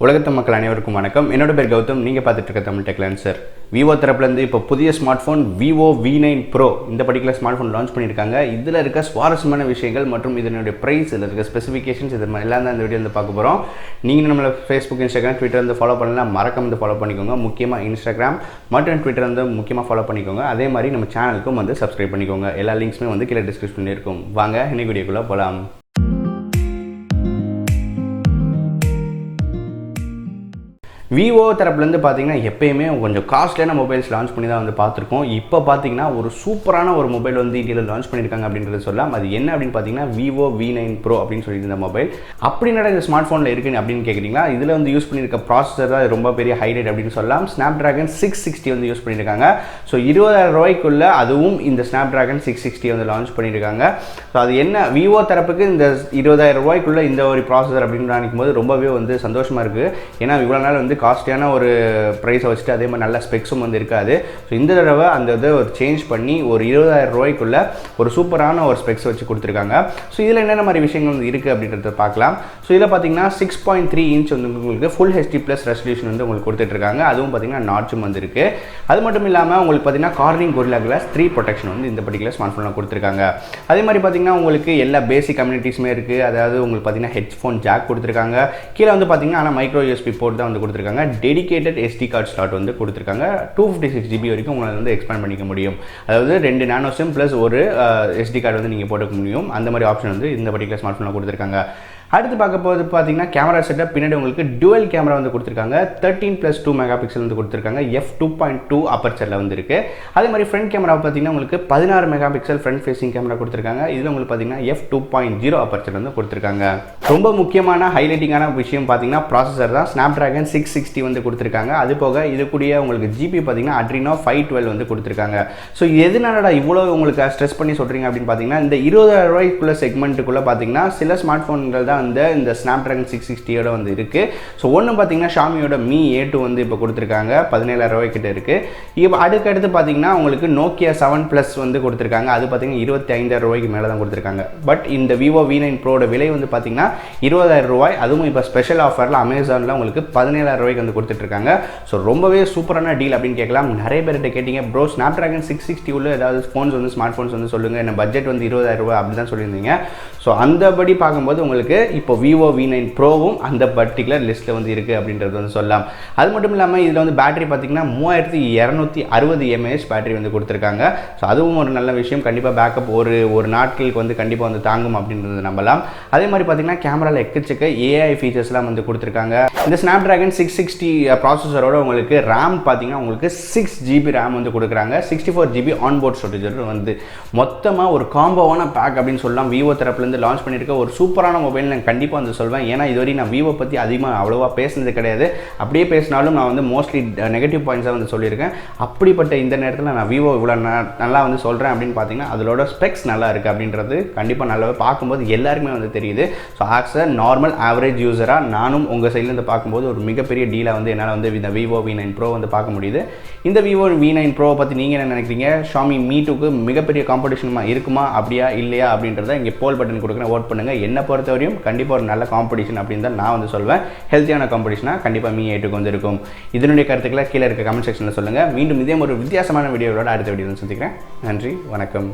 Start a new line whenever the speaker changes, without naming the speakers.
உலகத்து மக்கள் அனைவருக்கும் வணக்கம். என்னோட பேர் கௌதம். நீங்கள் பார்த்துட்டு இருக்க தமிழ் டெக் லேன்சர். விவோ தரப்புலேருந்து இப்போ புதிய smart phone Vivo V9 Pro இந்த பர்டிகுலர் ஸ்மார்ட் ஃபோன் லான்ச் பண்ணியிருக்காங்க. இதில் இருக்க சுவாரஸ்யமான விஷயங்கள் மற்றும் இதனுடைய ப்ரைஸ், இதில் இருக்க ஸ்பெசிஃபிகேஷன்ஸ், இது எல்லாம் தான் இந்த வீடியோ வந்து பார்க்க போகிறோம். நீங்கள் நம்மளை ஃபேஸ்புக், இன்ஸ்டாகிராம், ட்விட்டர் வந்து ஃபாலோ பண்ணலாம், மறக்காம வந்து ஃபாலோ பண்ணிக்கோங்க. முக்கியமாக இன்ஸ்டாகிராம் மற்றும் ட்விட்டர் வந்து முக்கியமாக ஃபாலோ பண்ணிக்கோங்க. அதே மாதிரி நம்ம சேனலுக்கும் வந்து சப்ஸ்கிரைப் பண்ணிக்கோங்க. எல்லா லிங்க்ஸுமே வந்து கீழே டிஸ்கிரிப்ஷனில் இருக்கும். வாங்க இன்னைக்கு வீடியோக்குள்ளே போகலாம். விவோ தரப்புலேருந்து பார்த்தீங்கன்னா எப்பயுமே கொஞ்சம் காஸ்ட்லியான மொபைல்ஸ் லான்ச் பண்ணி தான் வந்து பார்த்துருக்கோம். இப்போ பார்த்தீங்கன்னா ஒரு சூப்பரான ஒரு மொபைல் வந்து இந்தியாவில் லான்ச் பண்ணியிருக்காங்க அப்படின்றது சொல்லலாம். அது என்ன அப்படின்னு பார்த்தீங்கன்னா விவோ V9 Pro அப்படின்னு சொல்லிட்டு இந்த மொபைல் அப்படி இந்த ஸ்மார்ட் ஃபோனில் இருக்குன்னு அப்படின்னு கேட்குறீங்களா? இதில் வந்து யூஸ் பண்ணியிருக்க ப்ராசஸர் தான் ரொம்ப பெரிய ஹைலைட் அப்படின்னு சொல்லலாம். Snapdragon 660 வந்து யூஸ் பண்ணியிருக்காங்க. ஸோ 20,000 ரூபாய்க்குள்ள அதுவும் இந்த Snapdragon 660 வந்து லான்ச் பண்ணியிருக்காங்க. ஸோ அது என்ன விவோ தரப்புக்கு இந்த 20,000 ரூபாய்க்குள்ள இந்த ஒரு ப்ராசஸர் அப்படின்னு நினைக்கும் போது ரொம்பவே வந்து சந்தோஷமாக இருக்குது. ஏன்னா இவ்வளோ நாள் வந்து காஸ்ட்லியான ஒரு ப்ரைஸை வச்சுட்டு அதே மாதிரி நல்ல ஸ்பெக்ஸும் வந்து இருக்காது. ஸோ இந்த தடவை அந்த இதை ஒரு சேஞ்ச் பண்ணி ஒரு 20,000 ரூபாய்க்குள்ள ஒரு சூப்பரான ஒரு ஸ்பெக்ஸ் வச்சு கொடுத்துருக்காங்க. ஸோ இதில் என்னென்ன மாதிரி விஷயங்கள் வந்து இருக்குது அப்படின்றத பார்க்கலாம். ஸோ இதில் பார்த்தீங்கன்னா 6.3 இன்ச் வந்து உங்களுக்கு ஃபுல் HD+ ரெசல்யூஷன் வந்து உங்களுக்கு கொடுத்துட்ருக்காங்க. அதுவும் பார்த்தீங்கன்னா நாட்சும் வந்து இருக்குது. அது மட்டும் இல்லாமல் உங்களுக்கு பார்த்தீங்கன்னா கார்னிங் Gorilla Glass 3 ப்ரொடெக்ஷன் வந்து இந்த பர்டிகுலர் ஸ்மார்ட் ஃபோனில் கொடுத்துருக்காங்க. அதே மாதிரி பார்த்தீங்கன்னா உங்களுக்கு எல்லா பேசிக் கம்யூனிட்டிஸுமே இருக்குது. அதாவது உங்களுக்கு பார்த்தீங்கன்னா ஹெட்ஃபோன் ஜாக் கொடுத்துருக்காங்க. கீழே வந்து பார்த்தீங்கன்னா ஆனால் மைக்ரோ USB போர்ட் தான் வந்து கொடுத்துருக்காங்க. டெடிகேட்டட் SD கார்டு ஸ்லாட் வந்து கொடுத்துருக்காங்க. 256 GB வரைக்கும் உங்களால் வந்து எக்ஸ்பேண்ட் பண்ணிக்க முடியும். அதாவது 2 நானோ சிம் ப்ளஸ் ஒரு SD கார்டு வந்து நீங்கள் போட்டுக்க முடியும். அந்த மாதிரி ஆப்ஷன் வந்து இந்த பர்டிகுலர் ஸ்மார்ட் ஃபோனில் கொடுத்துருக்காங்க. அடுத்து பார்க்க போது பார்த்தீங்கன்னா கேமரா செட்டப் பின்னாடி உங்களுக்கு டுவல் கேமரா வந்து கொடுத்துருக்காங்க. 13+2 மெகா பிக்சல் வந்து கொடுத்துருக்காங்க. f2.2 அப்பர்ச்சரில் வந்து இருக்குது. அதே மாதிரி ஃப்ரண்ட் கேமரா பார்த்தீங்கன்னா உங்களுக்கு 16 mega pixel front facing camera கொடுத்துருக்காங்க. இதில் உங்களுக்கு பார்த்தீங்கன்னா f2.0 அப்பர்ச்சர் வந்து கொடுத்துருக்காங்க. ரொம்ப முக்கியமான ஹைலைட்டிங்கான விஷயம் பார்த்தீங்கன்னா ப்ராசஸர் தான். Snapdragon 660 வந்து கொடுத்துருக்காங்க. அது போக இது கூடிய உங்களுக்கு ஜிபி பார்த்தீங்கன்னா Adreno 512 வந்து கொடுத்துருக்காங்க. ஸோ எதனாலடா இவ்வளோ உங்களுக்கு ஸ்ட்ரெஸ் பண்ணி சொல்கிறீங்க அப்படின்னு பார்த்தீங்கன்னா இந்த 20,000 ரூபாய்க்குள்ள செக்மெண்ட்டுக்குள்ளே பார்த்தீங்கன்னா சில ஸ்மார்ட் ஃபோன்கள் தான் இந்த Snapdragon 660 வந்து இருக்குது. ஸோ ஒன்று பார்த்தீங்கன்னா ஷாமியோட Mi A2 வந்து இப்போ கொடுத்துருக்காங்க. 17,000 ரூபாய்க்கிட்ட இருக்குது. இப்போ அடுத்து பார்த்தீங்கன்னா உங்களுக்கு Nokia 7+ வந்து கொடுத்துருக்காங்க. அது பார்த்தீங்கன்னா 25,000 ரூபாய்க்கு மேலே தான் கொடுத்துருக்காங்க. பட் இந்த விவோ V9 Proட விலை வந்து பார்த்தீங்கன்னா 20,000 ரூபாய். அதுவும் இப்போ ஸ்பெஷல் ஆஃபரில் அமேசானில் உங்களுக்கு 17,000 ரூபாய்க்கு வந்து கொடுத்துட்ருக்காங்க. ஸோ ரொம்பவே சூப்பரான டீல் அப்படின்னு கேட்கலாம். நிறைய பேர்கிட்ட கேட்டிங்க, ப்ரோ Snapdragon 660 உள்ள ஏதாவது ஃபோன்ஸ் வந்து ஸ்மார்ட் ஃபோன்ஸ் வந்து சொல்லுங்கள், என்ன பட்ஜெட் வந்து 20,000 ரூபாய் அப்படி தான் சொல்லியிருந்தீங்க. ஸோ அந்தபடி பார்க்கும்போது உங்களுக்கு இப்போ விவோ V9 Proவும் அந்த பர்டிகுலர் லிஸ்ட்டில் வந்து இருக்குது அப்படின்றது வந்து சொல்லலாம். அது மட்டும் இல்லாமல் இதில் வந்து பேட்டரி பார்த்தீங்கன்னா 3260 mAh பேட்டரி வந்து கொடுத்துருக்காங்க. ஸோ அதுவும் ஒரு நல்ல விஷயம். கண்டிப்பாக பேக்கப் ஒரு நாட்களுக்கு வந்து கண்டிப்பாக வந்து தாங்கும் அப்படின்றது நம்பலாம். அதே மாதிரி பார்த்தீங்கன்னா கேமராவில் எக்கச்சக்க AI ஃபீச்சர்ஸ்லாம் வந்து கொடுத்துருக்காங்க. இந்த Snapdragon 660 ப்ராசஸரோட உங்களுக்கு ரேம் பார்த்தீங்கன்னா உங்களுக்கு 6 GB ரேம் வந்து கொடுக்குறாங்க. 64 GB ஆன்போர்ட் ஸ்டோரேஜ் வந்து மொத்தமாக ஒரு காம்போவான பேக் அப்படின்னு சொல்லலாம். விவோ தரப்புலேருந்து லான்ச் பண்ணியிருக்க ஒரு சூப்பரான மொபைல் நான் கண்டிப்பாக வந்து சொல்வேன். ஏன்னா இதுவரை நான் விவோ பற்றி அதிகமாக அவ்வளோவா பேசுனது கிடையாது. அப்படியே பேசினாலும் நான் வந்து மோஸ்ட்லி நெகட்டிவ் பாயிண்ட்ஸாக வந்து சொல்லியிருக்கேன். அப்படிப்பட்ட இந்த நேரத்தில் நான் விவோ இவ்வளோ நல்லா வந்து சொல்கிறேன் அப்படின்னு பார்த்தீங்கன்னா அதோட ஸ்பெக்ஸ் நல்லா இருக்குது அப்படின்றது கண்டிப்பாக நல்லாவே பார்க்கும்போது எல்லாருக்குமே வந்து தெரியுது. So as a normal average யூஸராக நானும் உங்கள் சைட்லேருந்து பார்க்கும்போது ஒரு மிகப்பெரிய டீலாக வந்து என்னால் வந்து இந்த விவோ V9 Pro வந்து பார்க்க முடியுது. இந்த விவோ V9 Pro பற்றி நீங்கள் என்ன நினைக்கிறீங்க? ஷாமி Mi 2க்கு மிகப்பெரிய காம்படிஷனுமா இருக்குமா, அப்படியா இல்லையா அப்படின்றத இங்கே போல் பட்டன் கொடுக்குறேன், ஓட் பண்ணுங்கள். என்னை பொறுத்தவரையும் கண்டிப்பாக ஒரு நல்ல காம்படிஷன் அப்படின்னு தான் நான் வந்து சொல்வேன். ஹெல்த்தியான காம்படிஷனாக கண்டிப்பாக Mi A2க்கு வந்து இருக்கும். இதனுடைய கருத்துக்களை கீழே இருக்க கமெண்ட் செக்ஷனில் சொல்லுங்கள். மீண்டும் இதே ஒரு வித்தியாசமான வீடியோவோட அடுத்த வீடியோவில் சந்திக்கிறேன். நன்றி, வணக்கம்.